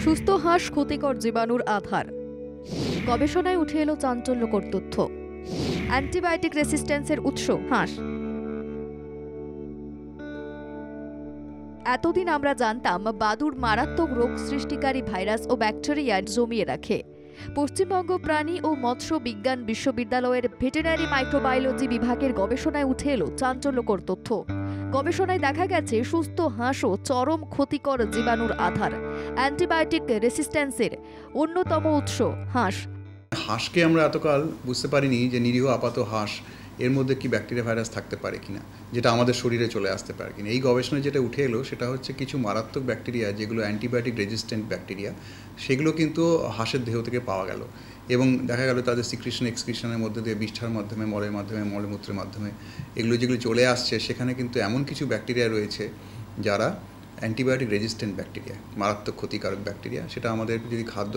সুস্থ হাঁস ক্ষতিকর জীবাণুর আধার। গবেষণায় উঠে এলো চাঞ্চল্যকর তথ্য। অ্যান্টিবায়োটিক রেসিস্ট্যান্সের উৎস হাঁস। এতদিন আমরা জানতাম বাদুড় মারাত্মক রোগ সৃষ্টিকারী ভাইরাস ও ব্যাকটেরিয়া জমিয়ে রাখে। পশ্চিমবঙ্গ প্রাণী ও মৎস্য বিজ্ঞান বিশ্ববিদ্যালয়ের ভেটেরিনারি মাইক্রোবায়োলজি বিভাগের গবেষণায় উঠে এলো চাঞ্চল্যকর তথ্য। গবেষণায় দেখা গেছে সুস্থ হাঁসও চরম ক্ষতিকর জীবাণুর আধার। অ্যান্টিবায়োটিক রেসিস্ট্যান্সের অন্যতম উৎস হাঁস। হাঁসকে আমরা এতকাল বুঝতে পারিনি যে নিরীহ আপাত হাঁস এর মধ্যে কি ব্যাকটেরিয়া ভাইরাস থাকতে পারে কিনা, যেটা আমাদের শরীরে চলে আসতে পারে কিনা। এই গবেষণায় যেটা উঠে এলো সেটা হচ্ছে কিছু মারাত্মক ব্যাকটেরিয়া যেগুলো অ্যান্টিবায়োটিক রেজিস্ট্যান্ট ব্যাকটেরিয়া, সেগুলো কিন্তু হাঁসের দেহ থেকে পাওয়া গেল এবং দেখা গেল তাদের সিক্রিশন এক্সক্রিশনের মধ্যে দিয়ে বিষ্ঠার মাধ্যমে, মলের মাধ্যমে, মলমূত্রের মাধ্যমে এগুলো যেগুলো চলে আসছে, সেখানে কিন্তু এমন কিছু ব্যাকটেরিয়া রয়েছে যারা অ্যান্টিবায়োটিক রেজিস্ট্যান্ট ব্যাকটেরিয়া, মারাত্মক ক্ষতিকারক ব্যাকটেরিয়া। সেটা আমাদের যদি খাদ্য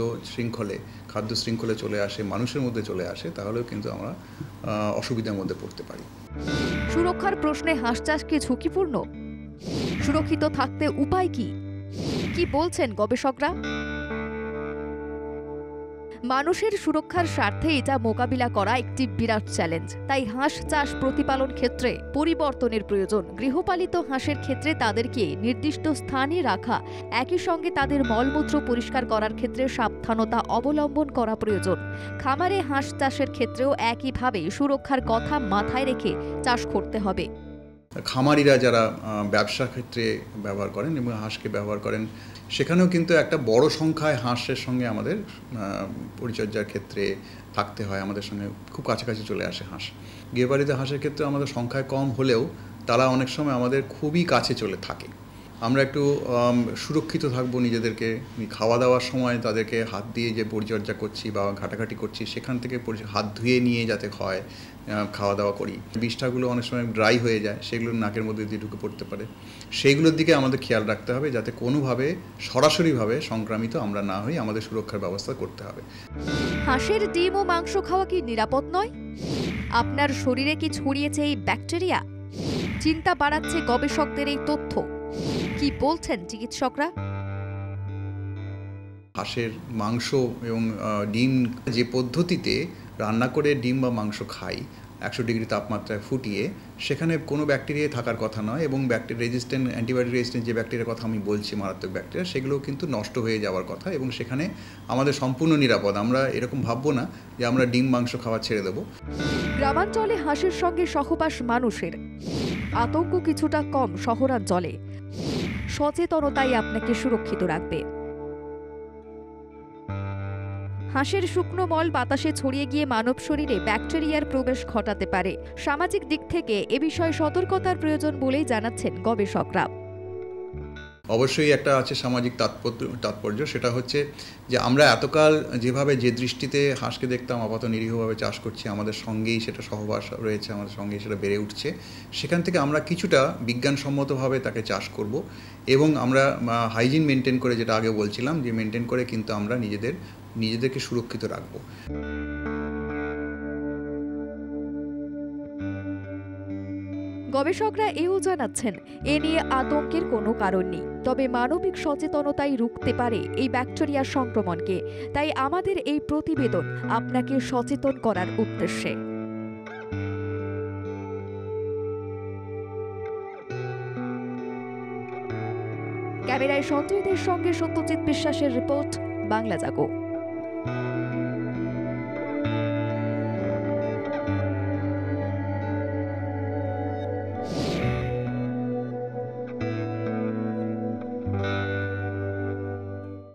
শৃঙ্খলে চলে আসে, মানুষের মধ্যে চলে আসে, তাহলেও কিন্তু আমরা অসুবিধার মধ্যে পড়তে পারি। সুরক্ষার প্রশ্নে হাঁস চাষ কি ঝুঁকিপূর্ণ? সুরক্ষিত থাকতে উপায় কি বলছেন গবেষকরা? মানুষের সুরক্ষার স্বার্থে এটা মোকাবিলা করা একটি বিরাট চ্যালেঞ্জ। তাই হাঁস চাষ প্রতিপালন ক্ষেত্রে পরিবর্তনের প্রয়োজন। গৃহপালিত হাঁসের ক্ষেত্রে তাদেরকে নির্দিষ্ট স্থানে রাখা, একই সঙ্গে তাদের মলমূত্র পরিষ্কার করার ক্ষেত্রে সাবধানতা অবলম্বন করা প্রয়োজন। খামারে হাঁস চাষের ক্ষেত্রেও একইভাবে সুরক্ষার কথা মাথায় রেখে চাষ করতে হবে। খামারিরা যারা ব্যবসার ক্ষেত্রে ব্যবহার করেন এবং হাঁসকে ব্যবহার করেন, সেখানেও কিন্তু একটা বড় সংখ্যায় হাঁসের সঙ্গে আমাদের পরিচর্যার ক্ষেত্রে থাকতে হয়। আমাদের সঙ্গে খুব কাছাকাছি চলে আসে হাঁস। গৃহপালিত হাঁসের ক্ষেত্রে আমাদের সংখ্যায় কম হলেও তারা অনেক সময় আমাদের খুবই কাছে চলে থাকে। আমরা একটু সুরক্ষিত থাকবো নিজেদেরকে। খাওয়া দাওয়ার সময় তাদেরকে হাত দিয়ে যে পরিচর্যা করছি বা ঘাটাঘাটি করছি, সেখান থেকে হাত ধুয়ে নিয়ে যাতে হয় খাওয়া দাওয়া করি। বিষ্ঠাগুলো অনেক সময় ড্রাই হয়ে যায়, সেগুলো নাকের মধ্যে দিয়ে ঢুকে পড়তে পারে। সেইগুলোর দিকে আমাদের খেয়াল রাখতে হবে যাতে কোনোভাবে সরাসরিভাবে সংক্রামিত আমরা না হই। আমাদের সুরক্ষার ব্যবস্থা করতে হবে। হাঁসের ডিম ও মাংস খাওয়া কি নিরাপদ নয়? আপনার শরীরে কি ছড়িয়েছে এই ব্যাকটেরিয়া? চিন্তা বাড়াচ্ছে গবেষকদের এই তথ্য। কি বলছেন চিকিৎসকরা? হাঁসের মাংস এবং ডিম যে পদ্ধতিতে রান্না করে ডিম বা মাংস খাই 100 ডিগ্রি তাপমাত্রায় ফুটিয়ে, সেখানে কোনো ব্যাকটেরিয়া থাকার কথা নয় এবং অ্যান্টিবায়োটিক রেজিস্ট্যান্ট যে ব্যাকটেরিয়ার কথা আমি বলছি, মারাত্মক ব্যাকটেরিয়া, সেগুলো কিন্তু নষ্ট হয়ে যাওয়ার কথা এবং সেখানে আমাদের সম্পূর্ণ নিরাপদ। আমরা এরকম ভাববো না যে আমরা ডিম মাংস খাওয়া ছেড়ে দেবো। গ্রামাঞ্চলে হাঁসের সঙ্গে সহবাস মানুষের, আতঙ্ক কিছুটা কম শহরাঞ্চলে। সচেতনতাই আপনাকে সুরক্ষিত রাখবে। হাঁসের শুকনো মল বাতাসে ছড়িয়ে গিয়ে মানব শরীরে ব্যাকটেরিয়ার প্রবেশ ঘটাতে পারে। সামাজিক দিক থেকে এ বিষয়ে সতর্কতার প্রয়োজন বলেই জানাচ্ছেন গবেষকরা। অবশ্যই একটা আছে সামাজিক তাৎপর্য, সেটা হচ্ছে যে আমরা এতকাল যেভাবে যে দৃষ্টিতে হাঁসকে দেখতাম আপাতত নিরীহভাবে চাষ করছি, আমাদের সঙ্গেই সেটা সহবাস রয়েছে, আমাদের সঙ্গেই সেটা বেড়ে উঠছে, সেখান থেকে আমরা কিছুটা বিজ্ঞানসম্মতভাবে তাকে চাষ করব এবং আমরা হাইজিন মেনটেন করে, যেটা আগে বলছিলাম, যে মেনটেন করে কিন্তু আমরা নিজেদেরকে সুরক্ষিত রাখবো। গবেষকরা এও জানাচ্ছেন এ নিয়ে আতঙ্কের কোনো কারণ নেই, তবে মানবিক সচেতনতাই রুখতে পারে এই ব্যাকটেরিয়ার সংক্রমণকে। তাই আমাদের এই প্রতিবেদন আপনাকে সচেতন করার উদ্দেশ্যে। ক্যামেরায় সঞ্জয়দের সঙ্গে সত্যজিৎ বিশ্বাসের রিপোর্ট, বাংলা জাগো।